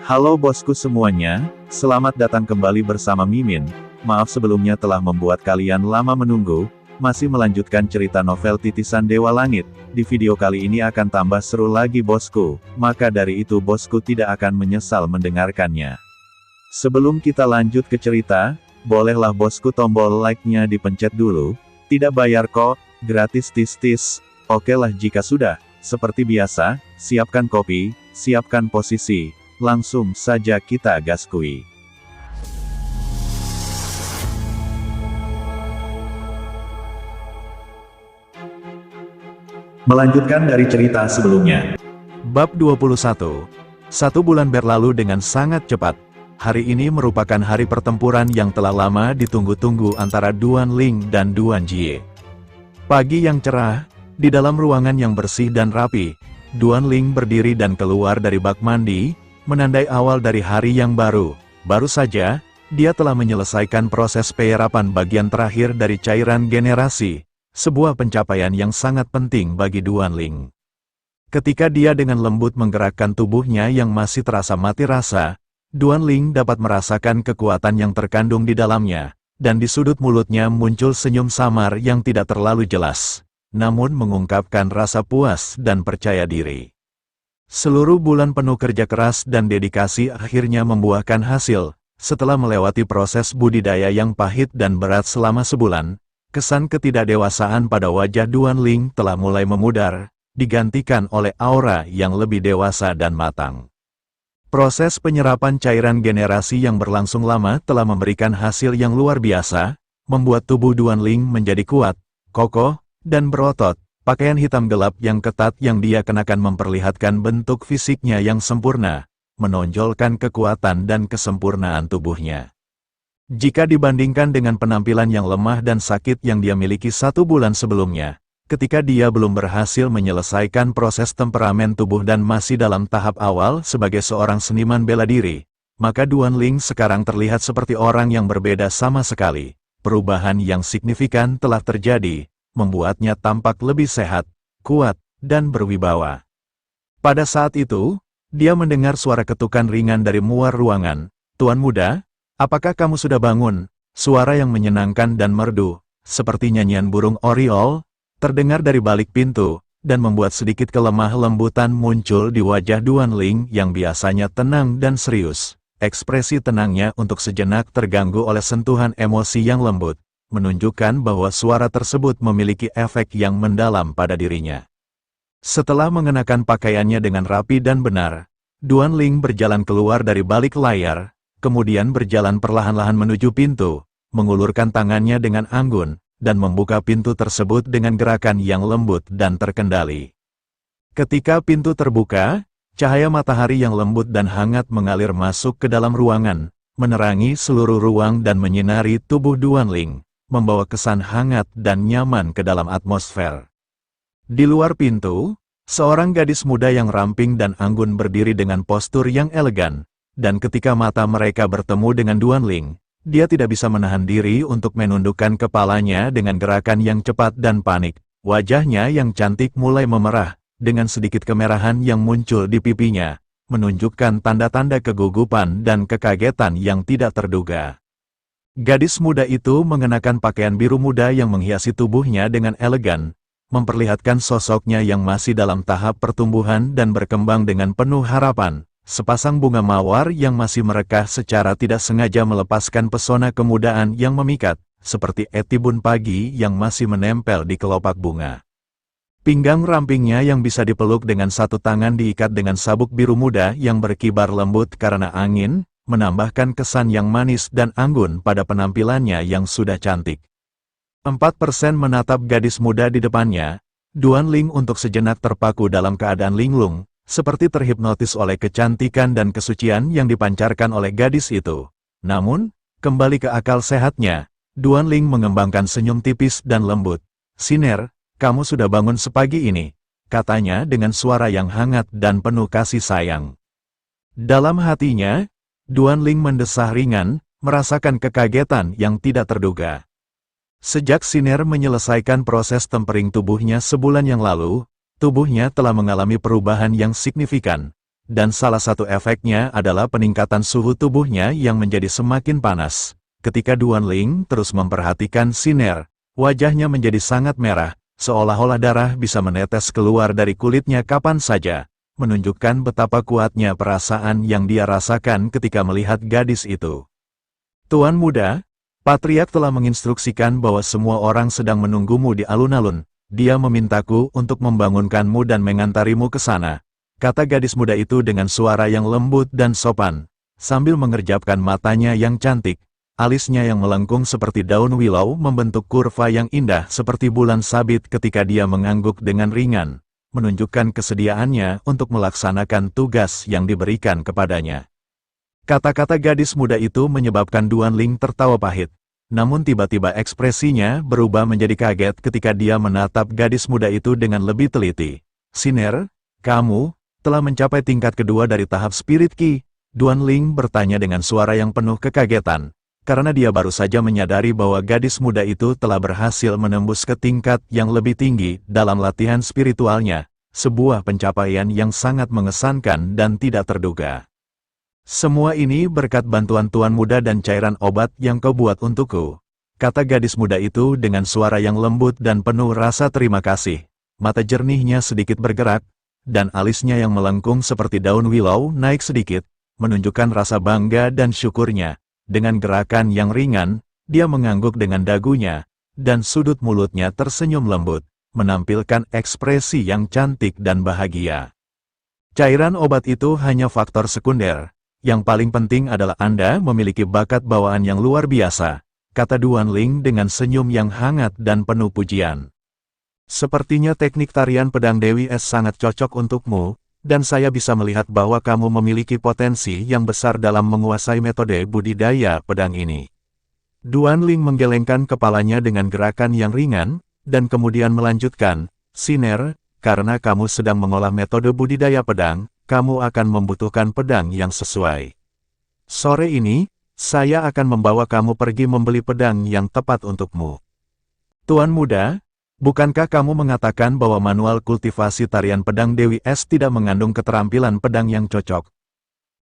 Halo bosku semuanya, selamat datang kembali bersama Mimin. Maaf sebelumnya telah membuat kalian lama menunggu, masih melanjutkan cerita novel Titisan Dewa Langit. Di video kali ini akan tambah seru lagi bosku, maka dari itu bosku tidak akan menyesal mendengarkannya. Sebelum kita lanjut ke cerita, bolehlah bosku tombol like-nya dipencet dulu, tidak bayar kok, gratis tis-tis. Oke lah jika sudah, seperti biasa, siapkan kopi, siapkan posisi. Langsung saja kita gaskui. Melanjutkan dari cerita sebelumnya. Bab 21. 1 bulan berlalu dengan sangat cepat. Hari ini merupakan hari pertempuran yang telah lama ditunggu-tunggu antara Duan Ling dan Duan Jie. Pagi yang cerah, di dalam ruangan yang bersih dan rapi, Duan Ling berdiri dan keluar dari bak mandi, menandai awal dari hari yang baru. Baru saja, dia telah menyelesaikan proses penyerapan bagian terakhir dari cairan generasi, sebuah pencapaian yang sangat penting bagi Duan Ling. Ketika dia dengan lembut menggerakkan tubuhnya yang masih terasa mati rasa, Duan Ling dapat merasakan kekuatan yang terkandung di dalamnya, dan di sudut mulutnya muncul senyum samar yang tidak terlalu jelas, namun mengungkapkan rasa puas dan percaya diri. Seluruh bulan penuh kerja keras dan dedikasi akhirnya membuahkan hasil. Setelah melewati proses budidaya yang pahit dan berat selama sebulan, kesan ketidakdewasaan pada wajah Duan Ling telah mulai memudar, digantikan oleh aura yang lebih dewasa dan matang. Proses penyerapan cairan generasi yang berlangsung lama telah memberikan hasil yang luar biasa, membuat tubuh Duan Ling menjadi kuat, kokoh, dan berotot. Pakaian hitam gelap yang ketat yang dia kenakan memperlihatkan bentuk fisiknya yang sempurna, menonjolkan kekuatan dan kesempurnaan tubuhnya. Jika dibandingkan dengan penampilan yang lemah dan sakit yang dia miliki 1 bulan sebelumnya, ketika dia belum berhasil menyelesaikan proses temperamen tubuh dan masih dalam tahap awal sebagai seorang seniman bela diri, maka Duan Ling sekarang terlihat seperti orang yang berbeda sama sekali. Perubahan yang signifikan telah terjadi, membuatnya tampak lebih sehat, kuat, dan berwibawa. Pada saat itu, dia mendengar suara ketukan ringan dari luar ruangan. "Tuan muda, apakah kamu sudah bangun?" Suara yang menyenangkan dan merdu, seperti nyanyian burung oriol, terdengar dari balik pintu, dan membuat sedikit kelemah lembutan muncul di wajah Duan Ling yang biasanya tenang dan serius. Ekspresi tenangnya untuk sejenak terganggu oleh sentuhan emosi yang lembut, menunjukkan bahwa suara tersebut memiliki efek yang mendalam pada dirinya. Setelah mengenakan pakaiannya dengan rapi dan benar, Duan Ling berjalan keluar dari balik layar, kemudian berjalan perlahan-lahan menuju pintu, mengulurkan tangannya dengan anggun, dan membuka pintu tersebut dengan gerakan yang lembut dan terkendali. Ketika pintu terbuka, cahaya matahari yang lembut dan hangat mengalir masuk ke dalam ruangan, menerangi seluruh ruang dan menyinari tubuh Duan Ling, membawa kesan hangat dan nyaman ke dalam atmosfer. Di luar pintu, seorang gadis muda yang ramping dan anggun berdiri dengan postur yang elegan, dan ketika mata mereka bertemu dengan Duan Ling, dia tidak bisa menahan diri untuk menundukkan kepalanya dengan gerakan yang cepat dan panik. Wajahnya yang cantik mulai memerah, dengan sedikit kemerahan yang muncul di pipinya, menunjukkan tanda-tanda kegugupan dan kekagetan yang tidak terduga. Gadis muda itu mengenakan pakaian biru muda yang menghiasi tubuhnya dengan elegan, memperlihatkan sosoknya yang masih dalam tahap pertumbuhan dan berkembang dengan penuh harapan. Sepasang bunga mawar yang masih merekah secara tidak sengaja melepaskan pesona kemudaan yang memikat, seperti etibun pagi yang masih menempel di kelopak bunga. Pinggang rampingnya yang bisa dipeluk dengan satu tangan diikat dengan sabuk biru muda yang berkibar lembut karena angin, menambahkan kesan yang manis dan anggun pada penampilannya yang sudah cantik. 4% menatap gadis muda di depannya, Duan Ling untuk sejenak terpaku dalam keadaan linglung, seperti terhipnotis oleh kecantikan dan kesucian yang dipancarkan oleh gadis itu. Namun, kembali ke akal sehatnya, Duan Ling mengembangkan senyum tipis dan lembut. "Siner, kamu sudah bangun sepagi ini," katanya dengan suara yang hangat dan penuh kasih sayang. Dalam hatinya, Duan Ling mendesah ringan, merasakan kekagetan yang tidak terduga. Sejak Siner menyelesaikan proses tempering tubuhnya sebulan yang lalu, tubuhnya telah mengalami perubahan yang signifikan. dan salah satu efeknya adalah peningkatan suhu tubuhnya yang menjadi semakin panas. Ketika Duan Ling terus memperhatikan Siner, wajahnya menjadi sangat merah, seolah-olah darah bisa menetes keluar dari kulitnya kapan saja, menunjukkan betapa kuatnya perasaan yang dia rasakan ketika melihat gadis itu. Tuan muda, Patriark telah menginstruksikan bahwa semua orang sedang menunggumu di alun-alun. Dia memintaku untuk membangunkanmu dan mengantarimu ke sana, kata gadis muda itu dengan suara yang lembut dan sopan. Sambil mengerjapkan matanya yang cantik, alisnya yang melengkung seperti daun willow membentuk kurva yang indah seperti bulan sabit ketika dia mengangguk dengan ringan, menunjukkan kesediaannya untuk melaksanakan tugas yang diberikan kepadanya. Kata-kata gadis muda itu menyebabkan Duan Ling tertawa pahit. Namun tiba-tiba ekspresinya berubah menjadi kaget ketika dia menatap gadis muda itu dengan lebih teliti. Siner, kamu telah mencapai tingkat kedua dari tahap Spirit Ki. Duan Ling bertanya dengan suara yang penuh kekagetan, karena dia baru saja menyadari bahwa gadis muda itu telah berhasil menembus ke tingkat yang lebih tinggi dalam latihan spiritualnya, sebuah pencapaian yang sangat mengesankan dan tidak terduga. Semua ini berkat bantuan Tuan Muda dan cairan obat yang kau buat untukku, kata gadis muda itu dengan suara yang lembut dan penuh rasa terima kasih. Mata jernihnya sedikit bergerak, dan alisnya yang melengkung seperti daun willow naik sedikit, menunjukkan rasa bangga dan syukurnya. Dengan gerakan yang ringan, dia mengangguk dengan dagunya, dan sudut mulutnya tersenyum lembut, menampilkan ekspresi yang cantik dan bahagia. Cairan obat itu hanya faktor sekunder. Yang paling penting adalah Anda memiliki bakat bawaan yang luar biasa, kata Duan Ling dengan senyum yang hangat dan penuh pujian. Sepertinya teknik tarian pedang Dewi Es sangat cocok untukmu, dan saya bisa melihat bahwa kamu memiliki potensi yang besar dalam menguasai metode budidaya pedang ini. Duan Ling menggelengkan kepalanya dengan gerakan yang ringan, dan kemudian melanjutkan, Siner, karena kamu sedang mengolah metode budidaya pedang, kamu akan membutuhkan pedang yang sesuai. Sore ini, saya akan membawa kamu pergi membeli pedang yang tepat untukmu. Tuan muda, bukankah kamu mengatakan bahwa manual kultivasi tarian pedang Dewi Es tidak mengandung keterampilan pedang yang cocok?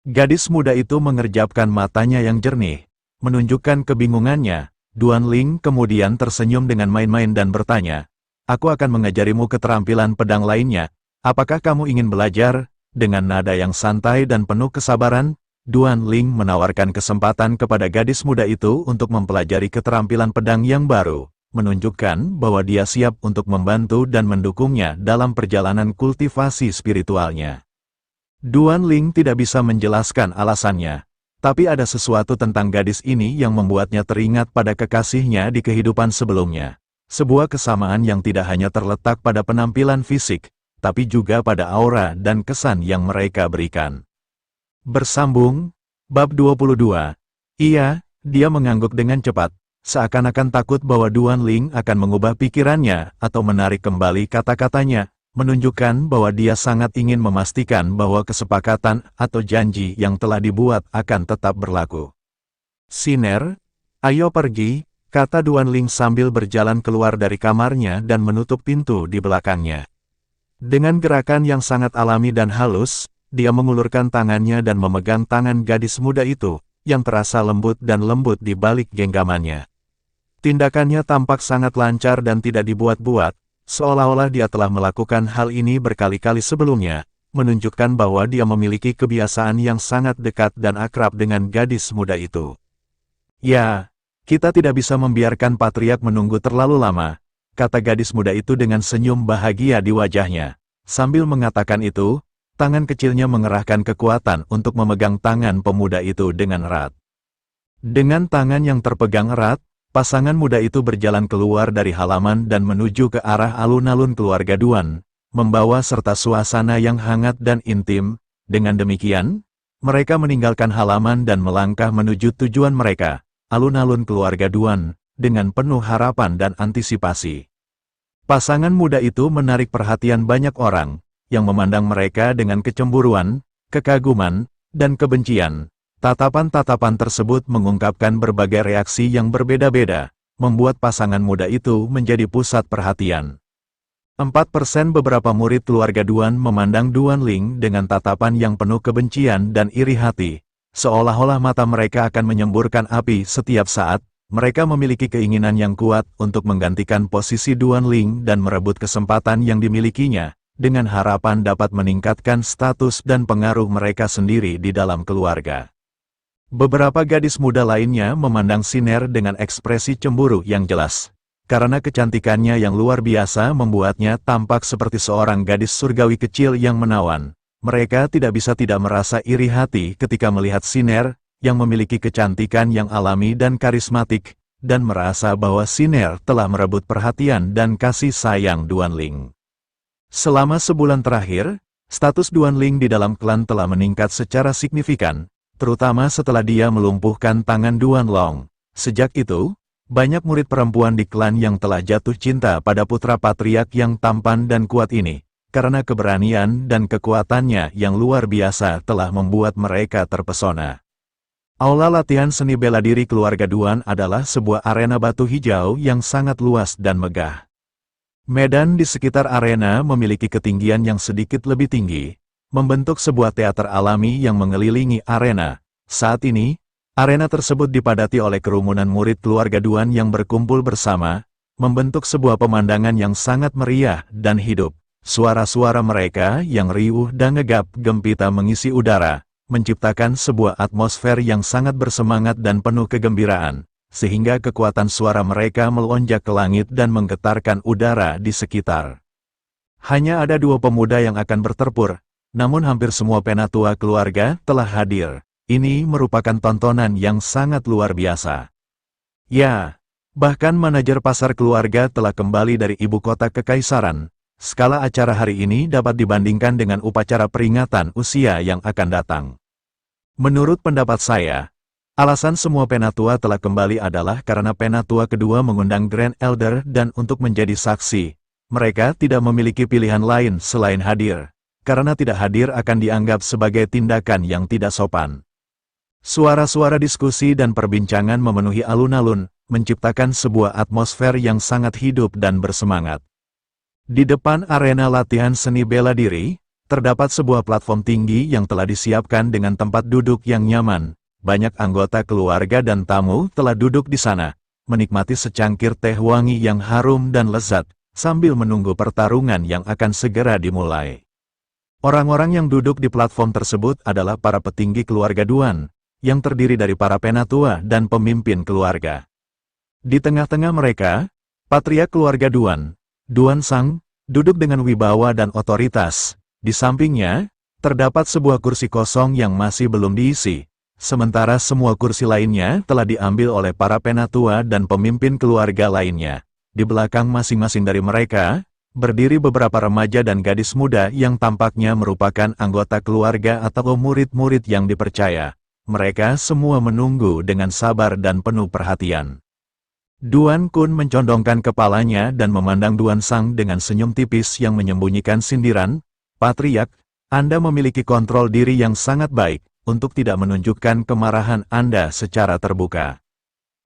Gadis muda itu mengerjapkan matanya yang jernih, menunjukkan kebingungannya. Duan Ling kemudian tersenyum dengan main-main dan bertanya, aku akan mengajarimu keterampilan pedang lainnya. Apakah kamu ingin belajar? Dengan nada yang santai dan penuh kesabaran, Duan Ling menawarkan kesempatan kepada gadis muda itu untuk mempelajari keterampilan pedang yang baru, menunjukkan bahwa dia siap untuk membantu dan mendukungnya dalam perjalanan kultivasi spiritualnya. Duan Ling tidak bisa menjelaskan alasannya, tapi ada sesuatu tentang gadis ini yang membuatnya teringat pada kekasihnya di kehidupan sebelumnya. Sebuah kesamaan yang tidak hanya terletak pada penampilan fisik, tapi juga pada aura dan kesan yang mereka berikan. Bersambung, Bab 22. Iya, dia mengangguk dengan cepat, seakan-akan takut bahwa Duan Ling akan mengubah pikirannya atau menarik kembali kata-katanya, menunjukkan bahwa dia sangat ingin memastikan bahwa kesepakatan atau janji yang telah dibuat akan tetap berlaku. Siner, ayo pergi, kata Duan Ling sambil berjalan keluar dari kamarnya dan menutup pintu di belakangnya. Dengan gerakan yang sangat alami dan halus, dia mengulurkan tangannya dan memegang tangan gadis muda itu, yang terasa lembut dan lembut di balik genggamannya. Tindakannya tampak sangat lancar dan tidak dibuat-buat, seolah-olah dia telah melakukan hal ini berkali-kali sebelumnya, menunjukkan bahwa dia memiliki kebiasaan yang sangat dekat dan akrab dengan gadis muda itu. Ya, kita tidak bisa membiarkan Patriark menunggu terlalu lama, kata gadis muda itu dengan senyum bahagia di wajahnya. Sambil mengatakan itu, tangan kecilnya mengerahkan kekuatan untuk memegang tangan pemuda itu dengan erat. Dengan tangan yang terpegang erat, pasangan muda itu berjalan keluar dari halaman dan menuju ke arah alun-alun keluarga Duan, membawa serta suasana yang hangat dan intim. Dengan demikian, mereka meninggalkan halaman dan melangkah menuju tujuan mereka, alun-alun keluarga Duan, dengan penuh harapan dan antisipasi. Pasangan muda itu menarik perhatian banyak orang, yang memandang mereka dengan kecemburuan, kekaguman, dan kebencian. Tatapan-tatapan tersebut mengungkapkan berbagai reaksi yang berbeda-beda, membuat pasangan muda itu menjadi pusat perhatian. 4% beberapa murid keluarga Duan memandang Duan Ling dengan tatapan yang penuh kebencian dan iri hati, seolah-olah mata mereka akan menyemburkan api setiap saat. Mereka memiliki keinginan yang kuat untuk menggantikan posisi Duan Ling dan merebut kesempatan yang dimilikinya, dengan harapan dapat meningkatkan status dan pengaruh mereka sendiri di dalam keluarga. Beberapa gadis muda lainnya memandang Siner dengan ekspresi cemburu yang jelas. Karena kecantikannya yang luar biasa membuatnya tampak seperti seorang gadis surgawi kecil yang menawan. Mereka tidak bisa tidak merasa iri hati ketika melihat Siner, yang memiliki kecantikan yang alami dan karismatik, dan merasa bahwa Siner telah merebut perhatian dan kasih sayang Duan Ling. Selama sebulan terakhir, status Duan Ling di dalam klan telah meningkat secara signifikan, terutama setelah dia melumpuhkan tangan Duan Long. Sejak itu, banyak murid perempuan di klan yang telah jatuh cinta pada putra patriark yang tampan dan kuat ini, karena keberanian dan kekuatannya yang luar biasa telah membuat mereka terpesona. Aula latihan seni bela diri keluarga Duan adalah sebuah arena batu hijau yang sangat luas dan megah. Medan di sekitar arena memiliki ketinggian yang sedikit lebih tinggi, membentuk sebuah teater alami yang mengelilingi arena. Saat ini, arena tersebut dipadati oleh kerumunan murid keluarga Duan yang berkumpul bersama, membentuk sebuah pemandangan yang sangat meriah dan hidup. Suara-suara mereka yang riuh dan ngegap gempita mengisi udara, menciptakan sebuah atmosfer yang sangat bersemangat dan penuh kegembiraan, sehingga kekuatan suara mereka melonjak ke langit dan menggetarkan udara di sekitar. Hanya ada dua pemuda yang akan bertempur, namun hampir semua penatua keluarga telah hadir. Ini merupakan tontonan yang sangat luar biasa. Ya, bahkan manajer pasar keluarga telah kembali dari ibu kota kekaisaran. Skala acara hari ini dapat dibandingkan dengan upacara peringatan usia yang akan datang. Menurut pendapat saya, alasan semua penatua telah kembali adalah karena penatua kedua mengundang Grand Elder dan untuk menjadi saksi. Mereka tidak memiliki pilihan lain selain hadir, karena tidak hadir akan dianggap sebagai tindakan yang tidak sopan. Suara-suara diskusi dan perbincangan memenuhi alun-alun, menciptakan sebuah atmosfer yang sangat hidup dan bersemangat. Di depan arena latihan seni bela diri, terdapat sebuah platform tinggi yang telah disiapkan dengan tempat duduk yang nyaman. Banyak anggota keluarga dan tamu telah duduk di sana, menikmati secangkir teh wangi yang harum dan lezat, sambil menunggu pertarungan yang akan segera dimulai. Orang-orang yang duduk di platform tersebut adalah para petinggi keluarga Duan, yang terdiri dari para penatua dan pemimpin keluarga. Di tengah-tengah mereka, patriark keluarga Duan, Duan Sang, duduk dengan wibawa dan otoritas. Di sampingnya, terdapat sebuah kursi kosong yang masih belum diisi, sementara semua kursi lainnya telah diambil oleh para penatua dan pemimpin keluarga lainnya. Di belakang masing-masing dari mereka, berdiri beberapa remaja dan gadis muda yang tampaknya merupakan anggota keluarga atau murid-murid yang dipercaya. Mereka semua menunggu dengan sabar dan penuh perhatian. Duan Kun mencondongkan kepalanya dan memandang Duan Sang dengan senyum tipis yang menyembunyikan sindiran. Patriark, Anda memiliki kontrol diri yang sangat baik untuk tidak menunjukkan kemarahan Anda secara terbuka.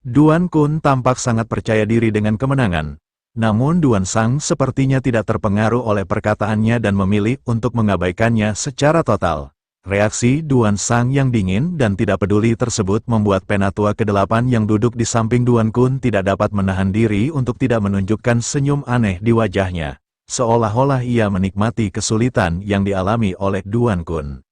Duan Kun tampak sangat percaya diri dengan kemenangan. Namun Duan Sang sepertinya tidak terpengaruh oleh perkataannya dan memilih untuk mengabaikannya secara total. Reaksi Duan Sang yang dingin dan tidak peduli tersebut membuat penatua ke-8 yang duduk di samping Duan Kun tidak dapat menahan diri untuk tidak menunjukkan senyum aneh di wajahnya, seolah-olah ia menikmati kesulitan yang dialami oleh Duan Kun.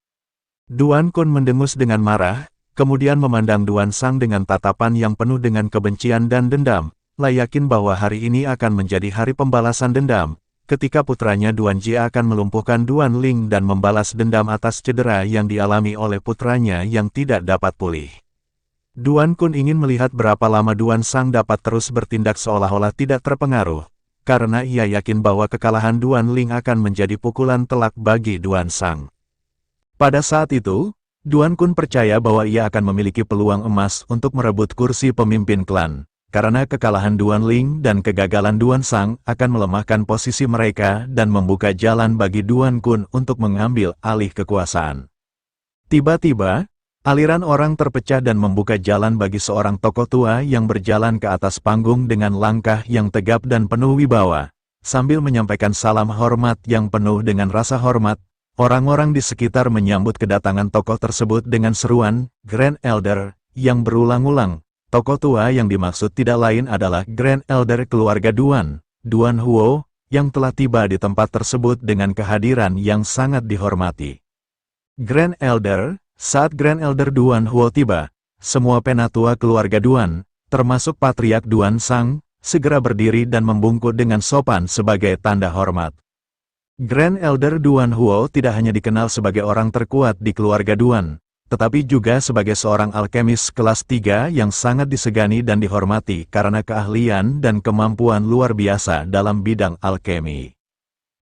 Duan Kun mendengus dengan marah, kemudian memandang Duan Sang dengan tatapan yang penuh dengan kebencian dan dendam, yakin bahwa hari ini akan menjadi hari pembalasan dendam, ketika putranya Duan Jie akan melumpuhkan Duan Ling dan membalas dendam atas cedera yang dialami oleh putranya yang tidak dapat pulih. Duan Kun ingin melihat berapa lama Duan Sang dapat terus bertindak seolah-olah tidak terpengaruh, karena ia yakin bahwa kekalahan Duan Ling akan menjadi pukulan telak bagi Duan Sang. Pada saat itu, Duan Kun percaya bahwa ia akan memiliki peluang emas untuk merebut kursi pemimpin klan. Karena kekalahan Duan Ling dan kegagalan Duan Sang akan melemahkan posisi mereka dan membuka jalan bagi Duan Kun untuk mengambil alih kekuasaan. Tiba-tiba, aliran orang terpecah dan membuka jalan bagi seorang tokoh tua yang berjalan ke atas panggung dengan langkah yang tegap dan penuh wibawa. Sambil menyampaikan salam hormat yang penuh dengan rasa hormat, orang-orang di sekitar menyambut kedatangan tokoh tersebut dengan seruan, Grand Elder, yang berulang-ulang. Tokoh tua yang dimaksud tidak lain adalah Grand Elder keluarga Duan, Duan Huo, yang telah tiba di tempat tersebut dengan kehadiran yang sangat dihormati. Grand Elder, saat Grand Elder Duan Huo tiba, semua penatua keluarga Duan, termasuk Patriark Duan Sang, segera berdiri dan membungkuk dengan sopan sebagai tanda hormat. Grand Elder Duan Huo tidak hanya dikenal sebagai orang terkuat di keluarga Duan, tetapi juga sebagai seorang alkemis kelas 3 yang sangat disegani dan dihormati karena keahlian dan kemampuan luar biasa dalam bidang alkemi.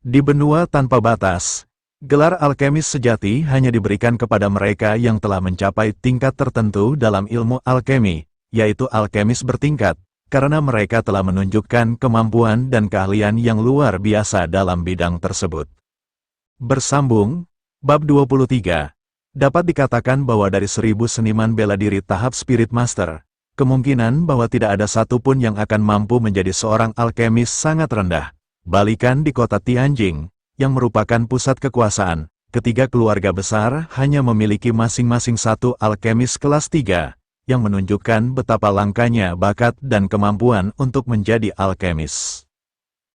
Di benua tanpa batas, gelar alkemis sejati hanya diberikan kepada mereka yang telah mencapai tingkat tertentu dalam ilmu alkemi, yaitu alkemis bertingkat, karena mereka telah menunjukkan kemampuan dan keahlian yang luar biasa dalam bidang tersebut. Bersambung, Bab 23, dapat dikatakan bahwa dari 1000 seniman bela diri tahap Spirit Master, kemungkinan bahwa tidak ada satupun yang akan mampu menjadi seorang alkemis sangat rendah. Balikan di kota Tianjing, yang merupakan pusat kekuasaan, ketiga keluarga besar hanya memiliki masing-masing satu alkemis kelas 3, yang menunjukkan betapa langkanya bakat dan kemampuan untuk menjadi alkemis.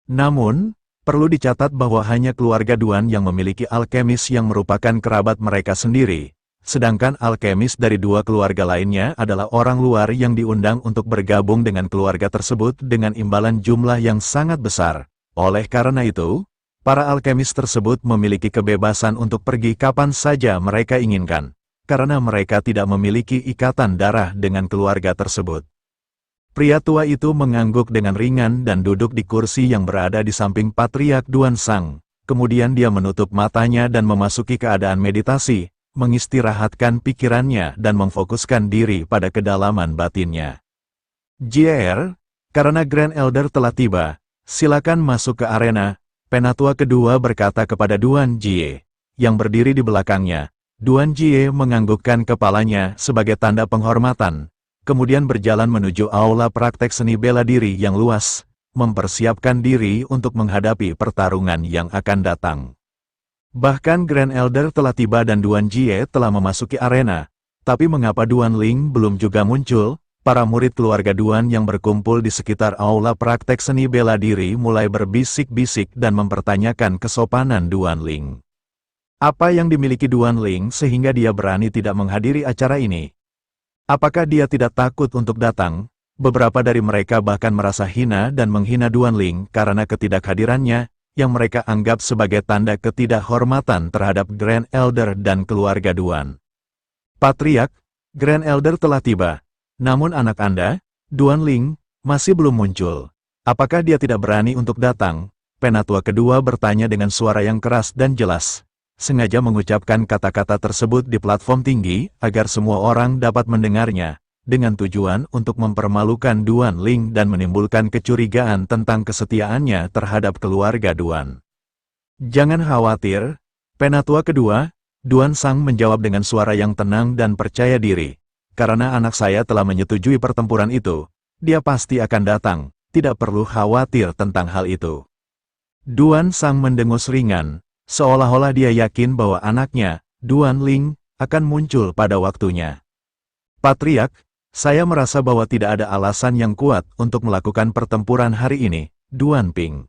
Namun, perlu dicatat bahwa hanya keluarga Duan yang memiliki alkemis yang merupakan kerabat mereka sendiri, sedangkan alkemis dari dua keluarga lainnya adalah orang luar yang diundang untuk bergabung dengan keluarga tersebut dengan imbalan jumlah yang sangat besar. Oleh karena itu, para alkemis tersebut memiliki kebebasan untuk pergi kapan saja mereka inginkan, karena mereka tidak memiliki ikatan darah dengan keluarga tersebut. Pria tua itu mengangguk dengan ringan dan duduk di kursi yang berada di samping Patriark Duan Sang. Kemudian dia menutup matanya dan memasuki keadaan meditasi, mengistirahatkan pikirannya dan memfokuskan diri pada kedalaman batinnya. JR, karena Grand Elder telah tiba, silakan masuk ke arena. Penatua kedua berkata kepada Duan Jie, yang berdiri di belakangnya. Duan Jie menganggukkan kepalanya sebagai tanda penghormatan, kemudian berjalan menuju aula praktek seni bela diri yang luas, mempersiapkan diri untuk menghadapi pertarungan yang akan datang. Bahkan Grand Elder telah tiba dan Duan Jie telah memasuki arena, tapi mengapa Duan Ling belum juga muncul? Para murid keluarga Duan yang berkumpul di sekitar aula praktek seni bela diri mulai berbisik-bisik dan mempertanyakan kesopanan Duan Ling. Apa yang dimiliki Duan Ling sehingga dia berani tidak menghadiri acara ini? Apakah dia tidak takut untuk datang? Beberapa dari mereka bahkan merasa hina dan menghina Duan Ling karena ketidakhadirannya, yang mereka anggap sebagai tanda ketidakhormatan terhadap Grand Elder dan keluarga Duan. Patriark, Grand Elder telah tiba. Namun anak Anda, Duan Ling, masih belum muncul. Apakah dia tidak berani untuk datang? Penatua kedua bertanya dengan suara yang keras dan jelas. Sengaja mengucapkan kata-kata tersebut di platform tinggi, agar semua orang dapat mendengarnya, dengan tujuan untuk mempermalukan Duan Ling dan menimbulkan kecurigaan tentang kesetiaannya terhadap keluarga Duan. Jangan khawatir, penatua kedua, Duan Sang menjawab dengan suara yang tenang dan percaya diri. Karena anak saya telah menyetujui pertempuran itu, dia pasti akan datang, tidak perlu khawatir tentang hal itu. Duan Sang mendengus ringan, seolah-olah dia yakin bahwa anaknya, Duan Ling, akan muncul pada waktunya. Patriark, saya merasa bahwa tidak ada alasan yang kuat untuk melakukan pertempuran hari ini, Duan Ping.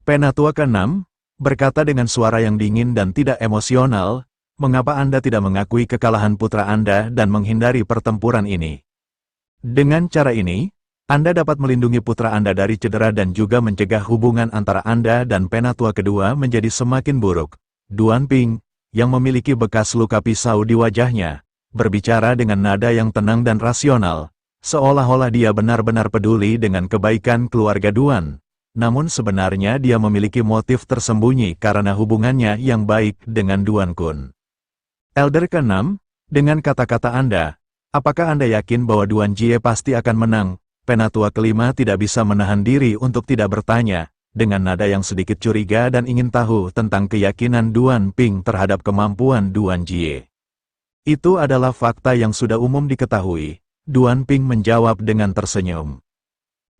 Penatua ke-6, berkata dengan suara yang dingin dan tidak emosional, mengapa Anda tidak mengakui kekalahan putra Anda dan menghindari pertempuran ini? Dengan cara ini, Anda dapat melindungi putra Anda dari cedera dan juga mencegah hubungan antara Anda dan penatua kedua menjadi semakin buruk. Duan Ping, yang memiliki bekas luka pisau di wajahnya, berbicara dengan nada yang tenang dan rasional, seolah-olah dia benar-benar peduli dengan kebaikan keluarga Duan. Namun sebenarnya dia memiliki motif tersembunyi karena hubungannya yang baik dengan Duan Kun. Elder ke-6, dengan kata-kata Anda, apakah Anda yakin bahwa Duan Jie pasti akan menang? Penatua kelima tidak bisa menahan diri untuk tidak bertanya, dengan nada yang sedikit curiga dan ingin tahu tentang keyakinan Duan Ping terhadap kemampuan Duan Jie. Itu adalah fakta yang sudah umum diketahui, Duan Ping menjawab dengan tersenyum.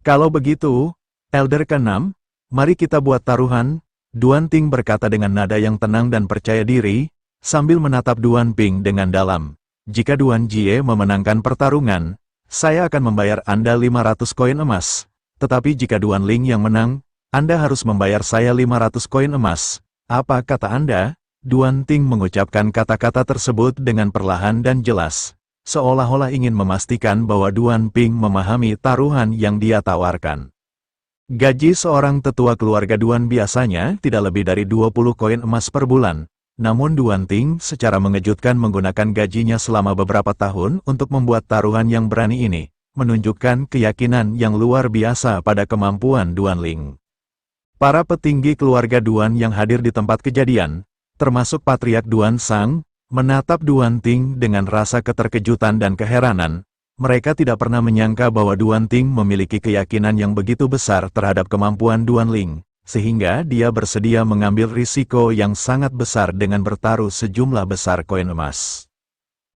Kalau begitu, Elder ke-6, Mari kita buat taruhan, Duan Ting berkata dengan nada yang tenang dan percaya diri, sambil menatap Duan Ping dengan dalam. Jika Duan Jie memenangkan pertarungan, saya akan membayar Anda 500 koin emas. Tetapi jika Duan Ling yang menang, Anda harus membayar saya 500 koin emas. Apa kata Anda? Duan Ting mengucapkan kata-kata tersebut dengan perlahan dan jelas, seolah-olah ingin memastikan bahwa Duan Ping memahami taruhan yang dia tawarkan. Gaji seorang tetua keluarga Duan biasanya tidak lebih dari 20 koin emas per bulan. Namun Duan Ting secara mengejutkan menggunakan gajinya selama beberapa tahun untuk membuat taruhan yang berani ini, menunjukkan keyakinan yang luar biasa pada kemampuan Duan Ling. Para petinggi keluarga Duan yang hadir di tempat kejadian, termasuk Patriark Duan Sang, menatap Duan Ting dengan rasa keterkejutan dan keheranan. Mereka tidak pernah menyangka bahwa Duan Ting memiliki keyakinan yang begitu besar terhadap kemampuan Duan Ling, sehingga dia bersedia mengambil risiko yang sangat besar dengan bertaruh sejumlah besar koin emas.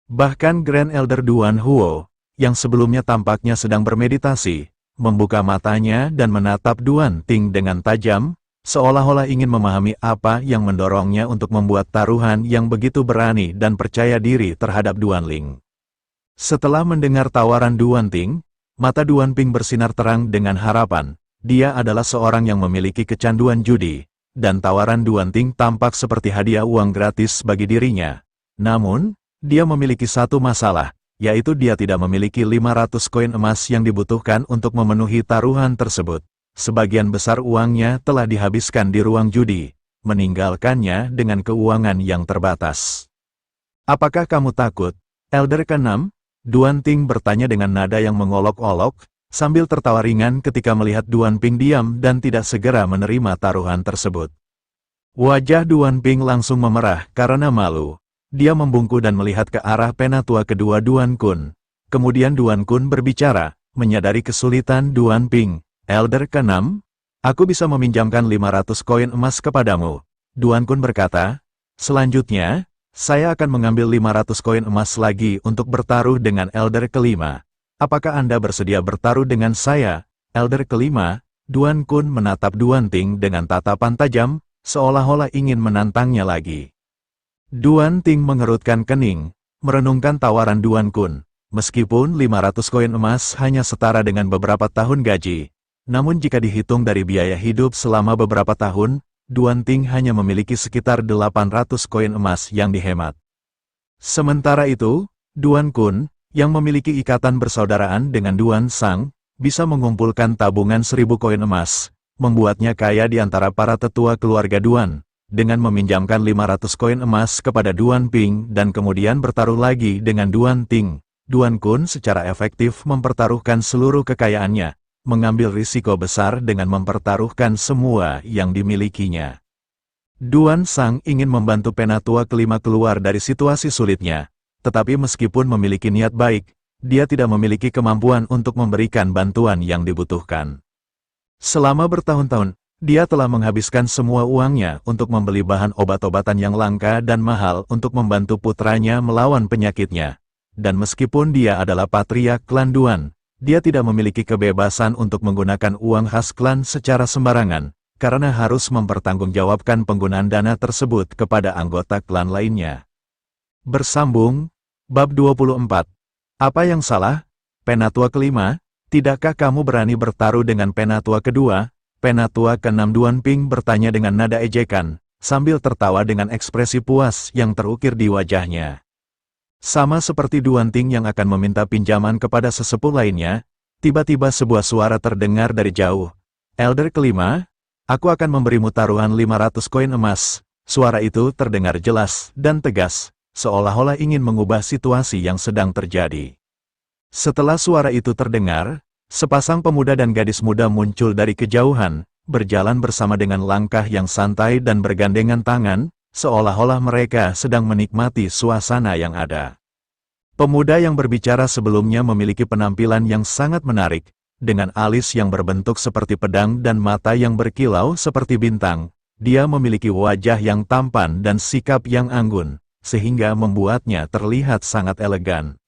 Bahkan Grand Elder Duan Huo, yang sebelumnya tampaknya sedang bermeditasi, membuka matanya dan menatap Duan Ting dengan tajam, seolah-olah ingin memahami apa yang mendorongnya untuk membuat taruhan yang begitu berani dan percaya diri terhadap Duan Ling. Setelah mendengar tawaran Duan Ting, mata Duan Ping bersinar terang dengan harapan. Dia adalah seorang yang memiliki kecanduan judi, dan tawaran Duan Ting tampak seperti hadiah uang gratis bagi dirinya. Namun, dia memiliki satu masalah, yaitu dia tidak memiliki 500 koin emas yang dibutuhkan untuk memenuhi taruhan tersebut. Sebagian besar uangnya telah dihabiskan di ruang judi, meninggalkannya dengan keuangan yang terbatas. Apakah kamu takut, Elder ke-6? Duan Ting bertanya dengan nada yang mengolok-olok, sambil tertawa ringan ketika melihat Duan Ping diam dan tidak segera menerima taruhan tersebut. Wajah Duan Ping langsung memerah karena malu. Dia membungkuk dan melihat ke arah penatua kedua Duan Kun. Kemudian Duan Kun berbicara, menyadari kesulitan Duan Ping. Elder ke-6, aku bisa meminjamkan 500 koin emas kepadamu. Duan Kun berkata, selanjutnya, saya akan mengambil 500 koin emas lagi untuk bertaruh dengan Elder ke-5. Apakah Anda bersedia bertaruh dengan saya, Elder ke-5? Duan Kun menatap Duan Ting dengan tatapan tajam, seolah-olah ingin menantangnya lagi. Duan Ting mengerutkan kening, merenungkan tawaran Duan Kun. Meskipun 500 koin emas hanya setara dengan beberapa tahun gaji, namun jika dihitung dari biaya hidup selama beberapa tahun, Duan Ting hanya memiliki sekitar 800 koin emas yang dihemat. Sementara itu, Duan Kun, yang memiliki ikatan persaudaraan dengan Duan Sang, bisa mengumpulkan tabungan 1000 koin emas, membuatnya kaya di antara para tetua keluarga Duan, dengan meminjamkan 500 koin emas kepada Duan Ping dan kemudian bertaruh lagi dengan Duan Ting. Duan Kun secara efektif mempertaruhkan seluruh kekayaannya, mengambil risiko besar dengan mempertaruhkan semua yang dimilikinya. Duan Sang ingin membantu penatua ke-5 keluar dari situasi sulitnya, tetapi meskipun memiliki niat baik, dia tidak memiliki kemampuan untuk memberikan bantuan yang dibutuhkan. Selama bertahun-tahun, dia telah menghabiskan semua uangnya untuk membeli bahan obat-obatan yang langka dan mahal untuk membantu putranya melawan penyakitnya. Dan meskipun dia adalah patriark klan Duan, dia tidak memiliki kebebasan untuk menggunakan uang khas klan secara sembarangan, karena harus mempertanggungjawabkan penggunaan dana tersebut kepada anggota klan lainnya. Bersambung, Bab 24. Apa yang salah? Penatua ke-5, tidakkah kamu berani bertaruh dengan penatua kedua? Penatua ke-6 Duan Ping bertanya dengan nada ejekan, sambil tertawa dengan ekspresi puas yang terukir di wajahnya. Sama seperti Duan Ting yang akan meminta pinjaman kepada sesepuh lainnya, tiba-tiba sebuah suara terdengar dari jauh. Elder ke-5, aku akan memberimu taruhan 500 koin emas. Suara itu terdengar jelas dan tegas, seolah-olah ingin mengubah situasi yang sedang terjadi. Setelah suara itu terdengar, sepasang pemuda dan gadis muda muncul dari kejauhan, berjalan bersama dengan langkah yang santai dan bergandengan tangan, seolah-olah mereka sedang menikmati suasana yang ada. Pemuda yang berbicara sebelumnya memiliki penampilan yang sangat menarik, dengan alis yang berbentuk seperti pedang dan mata yang berkilau seperti bintang. Dia memiliki wajah yang tampan dan sikap yang anggun, sehingga membuatnya terlihat sangat elegan.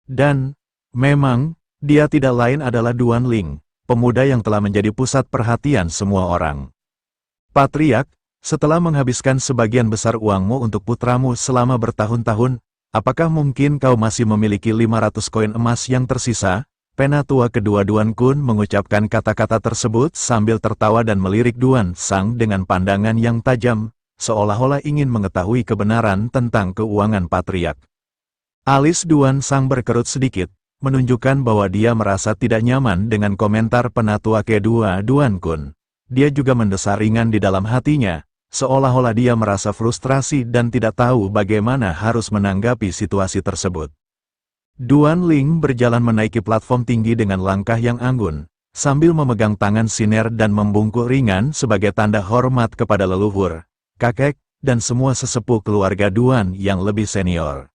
Dan, memang, dia tidak lain adalah Duan Ling, pemuda yang telah menjadi pusat perhatian semua orang. Patriark, setelah menghabiskan sebagian besar uangmu untuk putramu selama bertahun-tahun, apakah mungkin kau masih memiliki 500 koin emas yang tersisa? Penatua kedua Duan Kun mengucapkan kata-kata tersebut sambil tertawa dan melirik Duan Sang dengan pandangan yang tajam, seolah-olah ingin mengetahui kebenaran tentang keuangan Patriark. Alis Duan Sang berkerut sedikit, menunjukkan bahwa dia merasa tidak nyaman dengan komentar penatua kedua Duan Kun. Dia juga mendesah ringan di dalam hatinya, seolah-olah dia merasa frustrasi dan tidak tahu bagaimana harus menanggapi situasi tersebut. Duan Ling berjalan menaiki platform tinggi dengan langkah yang anggun, sambil memegang tangan Siner dan membungkuk ringan sebagai tanda hormat kepada leluhur, kakek, dan semua sesepuh keluarga Duan yang lebih senior.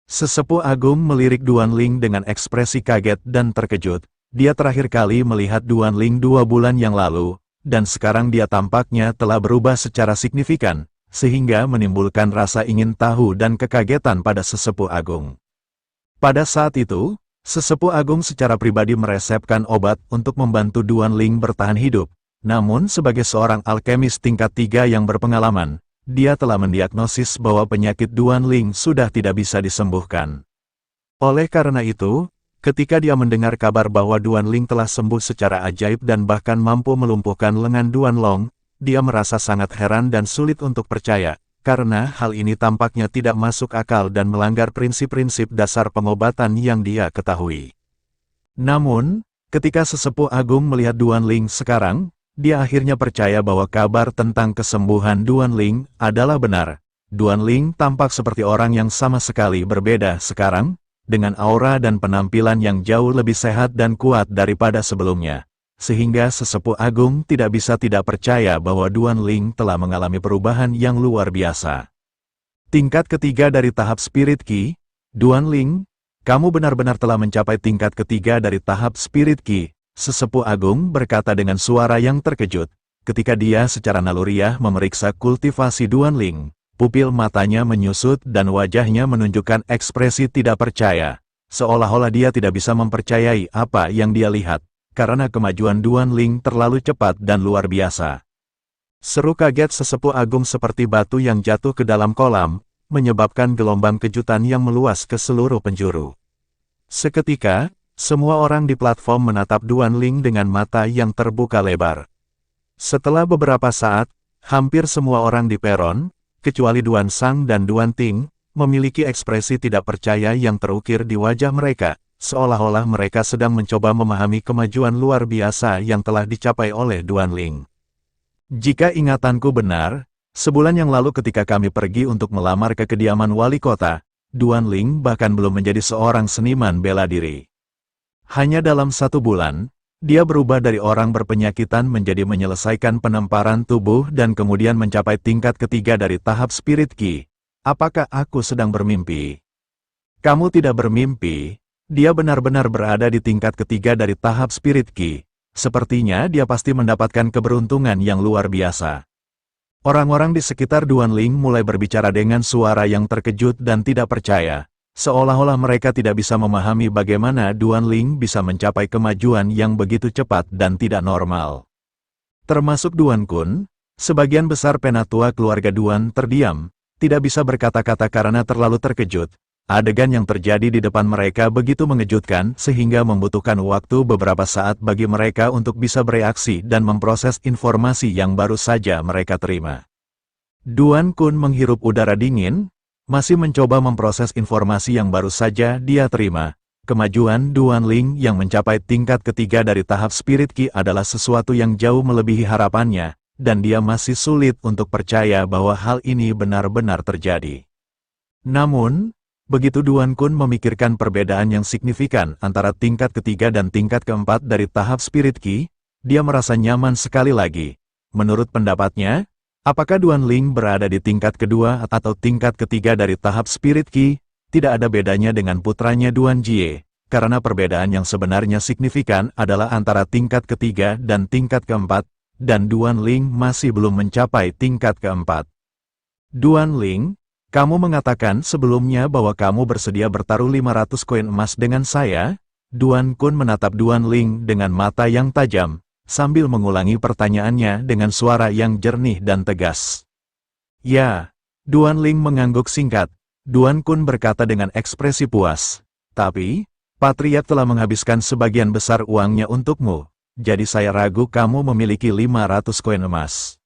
Sesepuh agung melirik Duan Ling dengan ekspresi kaget dan terkejut. Dia terakhir kali melihat Duan Ling 2 bulan yang lalu, dan sekarang dia tampaknya telah berubah secara signifikan, sehingga menimbulkan rasa ingin tahu dan kekagetan pada sesepuh agung. Pada saat itu, sesepuh agung secara pribadi meresepkan obat untuk membantu Duan Ling bertahan hidup, namun sebagai seorang alkemis tingkat 3 yang berpengalaman, dia telah mendiagnosis bahwa penyakit Duan Ling sudah tidak bisa disembuhkan. Oleh karena itu, ketika dia mendengar kabar bahwa Duan Ling telah sembuh secara ajaib dan bahkan mampu melumpuhkan lengan Duan Long, dia merasa sangat heran dan sulit untuk percaya, karena hal ini tampaknya tidak masuk akal dan melanggar prinsip-prinsip dasar pengobatan yang dia ketahui. Namun, ketika sesepuh agung melihat Duan Ling sekarang, dia akhirnya percaya bahwa kabar tentang kesembuhan Duan Ling adalah benar. Duan Ling tampak seperti orang yang sama sekali berbeda sekarang, dengan aura dan penampilan yang jauh lebih sehat dan kuat daripada sebelumnya. Sehingga sesepuh agung tidak bisa tidak percaya bahwa Duan Ling telah mengalami perubahan yang luar biasa. Tingkat ketiga dari tahap Spirit Ki, Duan Ling, kamu benar-benar telah mencapai tingkat ketiga dari tahap Spirit Ki. Sesepuh agung berkata dengan suara yang terkejut, ketika dia secara naluriah memeriksa kultivasi Duan Ling. Pupil matanya menyusut dan wajahnya menunjukkan ekspresi tidak percaya, seolah-olah dia tidak bisa mempercayai apa yang dia lihat, karena kemajuan Duan Ling terlalu cepat dan luar biasa. Seru kaget sesepuh agung seperti batu yang jatuh ke dalam kolam, menyebabkan gelombang kejutan yang meluas ke seluruh penjuru. Seketika, semua orang di platform menatap Duan Ling dengan mata yang terbuka lebar. Setelah beberapa saat, hampir semua orang di peron, kecuali Duan Sang dan Duan Ting, memiliki ekspresi tidak percaya yang terukir di wajah mereka, seolah-olah mereka sedang mencoba memahami kemajuan luar biasa yang telah dicapai oleh Duan Ling. Jika ingatanku benar, sebulan yang lalu ketika kami pergi untuk melamar ke kediaman wali kota, Duan Ling bahkan belum menjadi seorang seniman bela diri. Hanya dalam 1 bulan, dia berubah dari orang berpenyakitan menjadi menyelesaikan penemparan tubuh dan kemudian mencapai tingkat ketiga dari tahap Spirit Ki. Apakah aku sedang bermimpi? Kamu tidak bermimpi, dia benar-benar berada di tingkat ketiga dari tahap Spirit Ki. Sepertinya dia pasti mendapatkan keberuntungan yang luar biasa. Orang-orang di sekitar Duan Ling mulai berbicara dengan suara yang terkejut dan tidak percaya. Seolah-olah mereka tidak bisa memahami bagaimana Duan Ling bisa mencapai kemajuan yang begitu cepat dan tidak normal. Termasuk Duan Kun, sebagian besar penatua keluarga Duan terdiam, tidak bisa berkata-kata karena terlalu terkejut. Adegan yang terjadi di depan mereka begitu mengejutkan sehingga membutuhkan waktu beberapa saat bagi mereka untuk bisa bereaksi dan memproses informasi yang baru saja mereka terima. Duan Kun menghirup udara dingin, masih mencoba memproses informasi yang baru saja dia terima. Kemajuan Duan Ling yang mencapai tingkat ketiga dari tahap Spirit Ki adalah sesuatu yang jauh melebihi harapannya, dan dia masih sulit untuk percaya bahwa hal ini benar-benar terjadi. Namun, begitu Duan Kun memikirkan perbedaan yang signifikan antara tingkat ketiga dan tingkat keempat dari tahap Spirit Ki, dia merasa nyaman sekali lagi. Menurut pendapatnya, apakah Duan Ling berada di tingkat kedua atau tingkat ketiga dari tahap Spirit Ki, tidak ada bedanya dengan putranya Duan Jie, karena perbedaan yang sebenarnya signifikan adalah antara tingkat ketiga dan tingkat keempat, dan Duan Ling masih belum mencapai tingkat keempat. Duan Ling, kamu mengatakan sebelumnya bahwa kamu bersedia bertaruh 500 koin emas dengan saya? Duan Kun menatap Duan Ling dengan mata yang tajam, sambil mengulangi pertanyaannya dengan suara yang jernih dan tegas. Ya, Duan Ling mengangguk singkat. Duan Kun berkata dengan ekspresi puas. Tapi, Patriark telah menghabiskan sebagian besar uangnya untukmu, jadi saya ragu kamu memiliki 500 koin emas.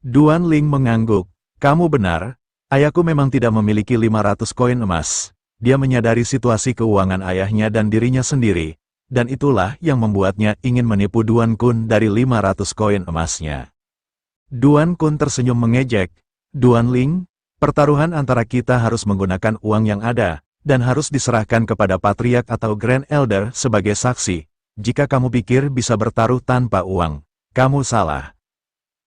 Duan Ling mengangguk. Kamu benar, ayahku memang tidak memiliki 500 koin emas. Dia menyadari situasi keuangan ayahnya dan dirinya sendiri, dan itulah yang membuatnya ingin menipu Duan Kun dari 500 koin emasnya. Duan Kun tersenyum mengejek. Duan Ling, pertaruhan antara kita harus menggunakan uang yang ada, dan harus diserahkan kepada Patriark atau Grand Elder sebagai saksi. Jika kamu pikir bisa bertaruh tanpa uang, kamu salah.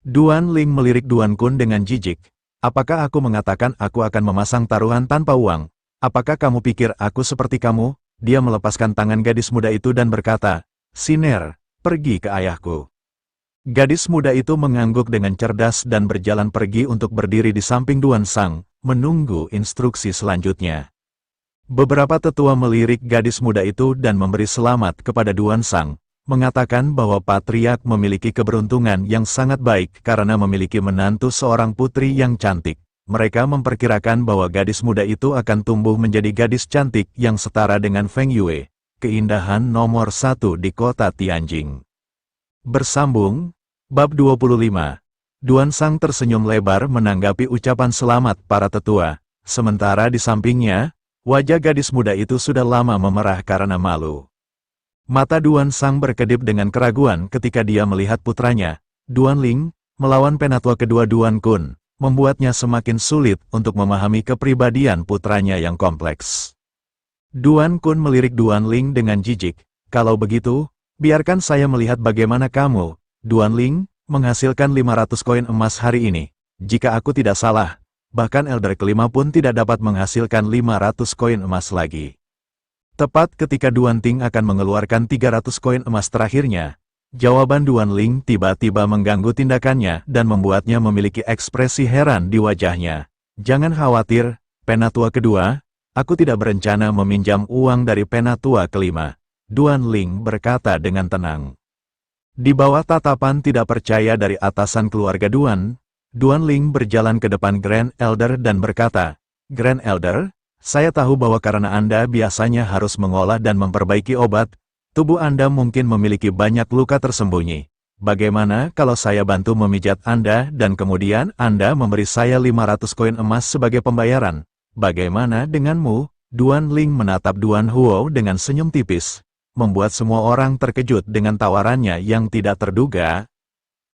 Duan Ling melirik Duan Kun dengan jijik. Apakah aku mengatakan aku akan memasang taruhan tanpa uang? Apakah kamu pikir aku seperti kamu? Dia melepaskan tangan gadis muda itu dan berkata, Siner, pergi ke ayahku. Gadis muda itu mengangguk dengan cerdas dan berjalan pergi untuk berdiri di samping Duan Sang, menunggu instruksi selanjutnya. Beberapa tetua melirik gadis muda itu dan memberi selamat kepada Duan Sang, mengatakan bahwa Patriark memiliki keberuntungan yang sangat baik karena memiliki menantu seorang putri yang cantik. Mereka memperkirakan bahwa gadis muda itu akan tumbuh menjadi gadis cantik yang setara dengan Feng Yue, keindahan nomor 1 di kota Tianjing. Bersambung, Bab 25. Duan Sang tersenyum lebar menanggapi ucapan selamat para tetua, sementara di sampingnya, wajah gadis muda itu sudah lama memerah karena malu. Mata Duan Sang berkedip dengan keraguan ketika dia melihat putranya, Duan Ling, melawan penatua kedua Duan Kun, membuatnya semakin sulit untuk memahami kepribadian putranya yang kompleks. Duan Kun melirik Duan Ling dengan jijik. Kalau begitu, biarkan saya melihat bagaimana kamu, Duan Ling, menghasilkan 500 koin emas hari ini. Jika aku tidak salah, bahkan Elder kelima pun tidak dapat menghasilkan 500 koin emas lagi. Tepat ketika Duan Ting akan mengeluarkan 300 koin emas terakhirnya, jawaban Duan Ling tiba-tiba mengganggu tindakannya dan membuatnya memiliki ekspresi heran di wajahnya. Jangan khawatir, penatua kedua, aku tidak berencana meminjam uang dari penatua kelima. Duan Ling berkata dengan tenang. Di bawah tatapan tidak percaya dari atasan keluarga Duan, Duan Ling berjalan ke depan Grand Elder dan berkata, Grand Elder, saya tahu bahwa karena Anda biasanya harus mengolah dan memperbaiki obat, tubuh Anda mungkin memiliki banyak luka tersembunyi. Bagaimana kalau saya bantu memijat Anda dan kemudian Anda memberi saya 500 koin emas sebagai pembayaran? Bagaimana denganmu? Duan Ling menatap Duan Huo dengan senyum tipis, membuat semua orang terkejut dengan tawarannya yang tidak terduga.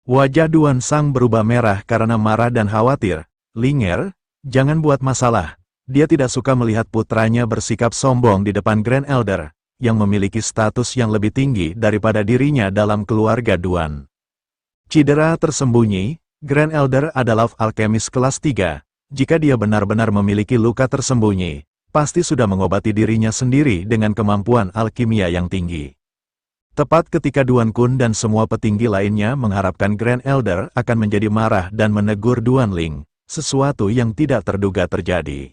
Wajah Duan Sang berubah merah karena marah dan khawatir. Linger, jangan buat masalah. Dia tidak suka melihat putranya bersikap sombong di depan Grand Elder, yang memiliki status yang lebih tinggi daripada dirinya dalam keluarga Duan. Cedera tersembunyi, Grand Elder adalah alkemis kelas 3. Jika dia benar-benar memiliki luka tersembunyi, pasti sudah mengobati dirinya sendiri dengan kemampuan alkimia yang tinggi. Tepat ketika Duan Kun dan semua petinggi lainnya mengharapkan Grand Elder akan menjadi marah dan menegur Duan Ling, sesuatu yang tidak terduga terjadi.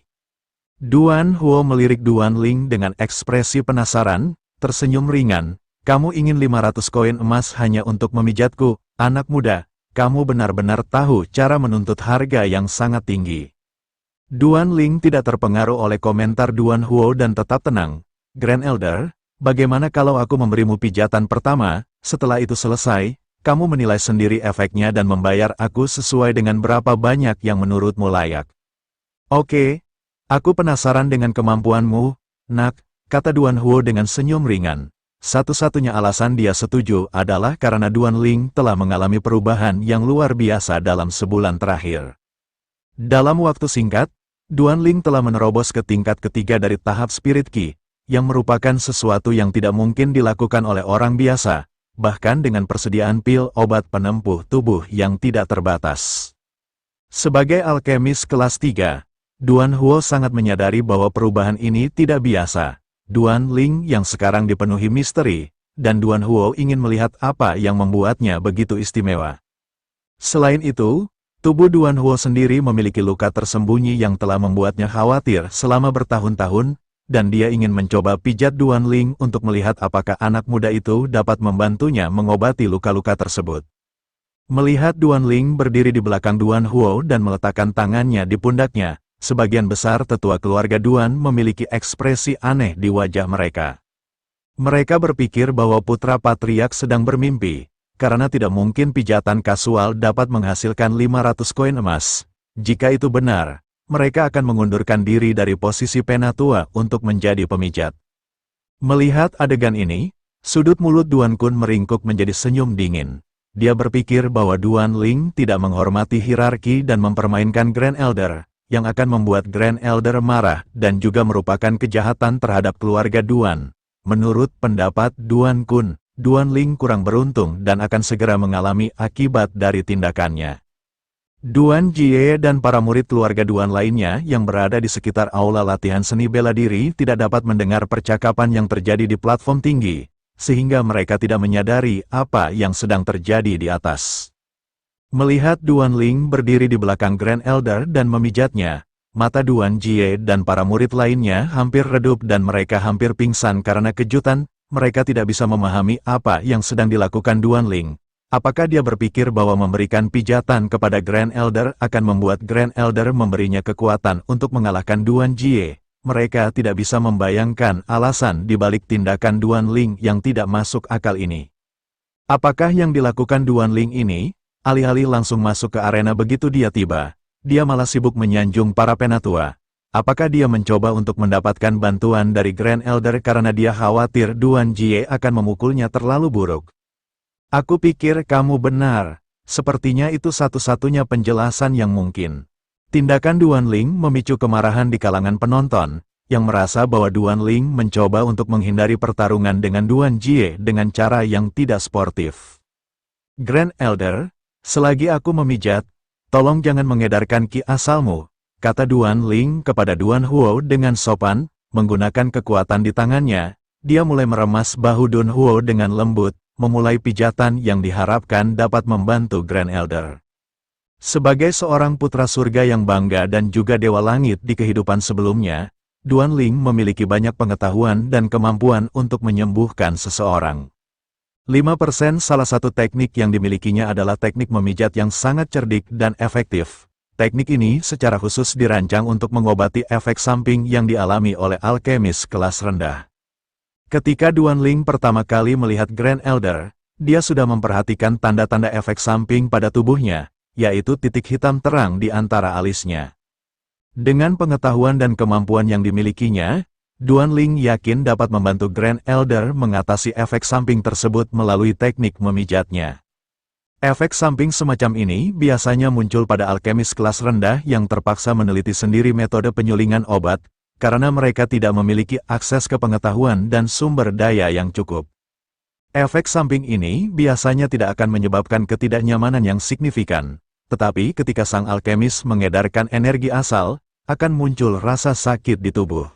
Duan Huo melirik Duan Ling dengan ekspresi penasaran, tersenyum ringan. Kamu ingin 500 koin emas hanya untuk memijatku, anak muda. Kamu benar-benar tahu cara menuntut harga yang sangat tinggi. Duan Ling tidak terpengaruh oleh komentar Duan Huo dan tetap tenang. Grand Elder, bagaimana kalau aku memberimu pijatan pertama, setelah itu selesai, kamu menilai sendiri efeknya dan membayar aku sesuai dengan berapa banyak yang menurutmu layak. Oke. Aku penasaran dengan kemampuanmu, nak, kata Duan Huo dengan senyum ringan. Satu-satunya alasan dia setuju adalah karena Duan Ling telah mengalami perubahan yang luar biasa dalam sebulan terakhir. Dalam waktu singkat, Duan Ling telah menerobos ke tingkat ketiga dari tahap Spirit Qi, yang merupakan sesuatu yang tidak mungkin dilakukan oleh orang biasa, bahkan dengan persediaan pil obat penempuh tubuh yang tidak terbatas. Sebagai alkemis kelas 3, Duan Huo sangat menyadari bahwa perubahan ini tidak biasa. Duan Ling yang sekarang dipenuhi misteri, dan Duan Huo ingin melihat apa yang membuatnya begitu istimewa. Selain itu, tubuh Duan Huo sendiri memiliki luka tersembunyi yang telah membuatnya khawatir selama bertahun-tahun, dan dia ingin mencoba pijat Duan Ling untuk melihat apakah anak muda itu dapat membantunya mengobati luka-luka tersebut. Melihat Duan Ling berdiri di belakang Duan Huo dan meletakkan tangannya di pundaknya, sebagian besar tetua keluarga Duan memiliki ekspresi aneh di wajah mereka. Mereka berpikir bahwa putra patriark sedang bermimpi, karena tidak mungkin pijatan kasual dapat menghasilkan 500 koin emas. Jika itu benar, mereka akan mengundurkan diri dari posisi penatua untuk menjadi pemijat. Melihat adegan ini, sudut mulut Duan Kun meringkuk menjadi senyum dingin. Dia berpikir bahwa Duan Ling tidak menghormati hierarki dan mempermainkan Grand Elder, yang akan membuat Grand Elder marah dan juga merupakan kejahatan terhadap keluarga Duan. Menurut pendapat Duan Kun, Duan Ling kurang beruntung dan akan segera mengalami akibat dari tindakannya. Duan Jie dan para murid keluarga Duan lainnya yang berada di sekitar aula latihan seni bela diri tidak dapat mendengar percakapan yang terjadi di platform tinggi, sehingga mereka tidak menyadari apa yang sedang terjadi di atas. Melihat Duan Ling berdiri di belakang Grand Elder dan memijatnya, mata Duan Jie dan para murid lainnya hampir redup dan mereka hampir pingsan karena kejutan. Mereka tidak bisa memahami apa yang sedang dilakukan Duan Ling. Apakah dia berpikir bahwa memberikan pijatan kepada Grand Elder akan membuat Grand Elder memberinya kekuatan untuk mengalahkan Duan Jie? Mereka tidak bisa membayangkan alasan di balik tindakan Duan Ling yang tidak masuk akal ini. Apakah yang dilakukan Duan Ling ini? Alih-alih langsung masuk ke arena begitu dia tiba, dia malah sibuk menyanjung para penatua. Apakah dia mencoba untuk mendapatkan bantuan dari Grand Elder karena dia khawatir Duan Jie akan memukulnya terlalu buruk? Aku pikir kamu benar. Sepertinya itu satu-satunya penjelasan yang mungkin. Tindakan Duan Ling memicu kemarahan di kalangan penonton, yang merasa bahwa Duan Ling mencoba untuk menghindari pertarungan dengan Duan Jie dengan cara yang tidak sportif. Grand Elder, selagi aku memijat, tolong jangan mengedarkan ki asalmu, kata Duan Ling kepada Duan Huo dengan sopan, menggunakan kekuatan di tangannya. Dia mulai meremas bahu Duan Huo dengan lembut, memulai pijatan yang diharapkan dapat membantu Grand Elder. Sebagai seorang putra surga yang bangga dan juga dewa langit di kehidupan sebelumnya, Duan Ling memiliki banyak pengetahuan dan kemampuan untuk menyembuhkan seseorang. 5% salah satu teknik yang dimilikinya adalah teknik memijat yang sangat cerdik dan efektif. Teknik ini secara khusus dirancang untuk mengobati efek samping yang dialami oleh alkemis kelas rendah. Ketika Duan Ling pertama kali melihat Grand Elder, dia sudah memperhatikan tanda-tanda efek samping pada tubuhnya, yaitu titik hitam terang di antara alisnya. Dengan pengetahuan dan kemampuan yang dimilikinya, Duan Ling yakin dapat membantu Grand Elder mengatasi efek samping tersebut melalui teknik memijatnya. Efek samping semacam ini biasanya muncul pada alkemis kelas rendah yang terpaksa meneliti sendiri metode penyulingan obat, karena mereka tidak memiliki akses ke pengetahuan dan sumber daya yang cukup. Efek samping ini biasanya tidak akan menyebabkan ketidaknyamanan yang signifikan, tetapi ketika sang alkemis mengedarkan energi asal, akan muncul rasa sakit di tubuh.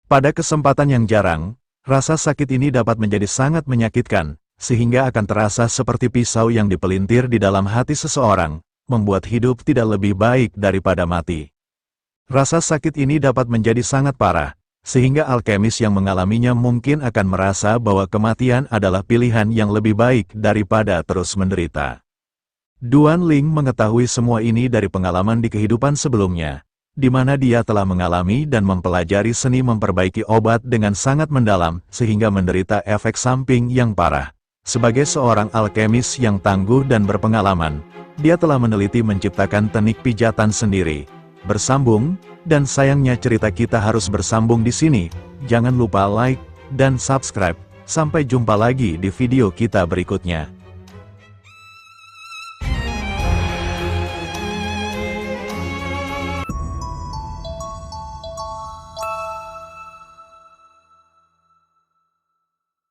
Pada kesempatan yang jarang, rasa sakit ini dapat menjadi sangat menyakitkan, sehingga akan terasa seperti pisau yang dipelintir di dalam hati seseorang, membuat hidup tidak lebih baik daripada mati. Rasa sakit ini dapat menjadi sangat parah, sehingga alkemis yang mengalaminya mungkin akan merasa bahwa kematian adalah pilihan yang lebih baik daripada terus menderita. Duan Ling mengetahui semua ini dari pengalaman di kehidupan sebelumnya, di mana dia telah mengalami dan mempelajari seni memperbaiki obat dengan sangat mendalam sehingga menderita efek samping yang parah. Sebagai seorang alkemis yang tangguh dan berpengalaman, dia telah meneliti menciptakan teknik pijatan sendiri. Bersambung, dan sayangnya cerita kita harus bersambung di sini. Jangan lupa like dan subscribe. Sampai jumpa lagi di video kita berikutnya.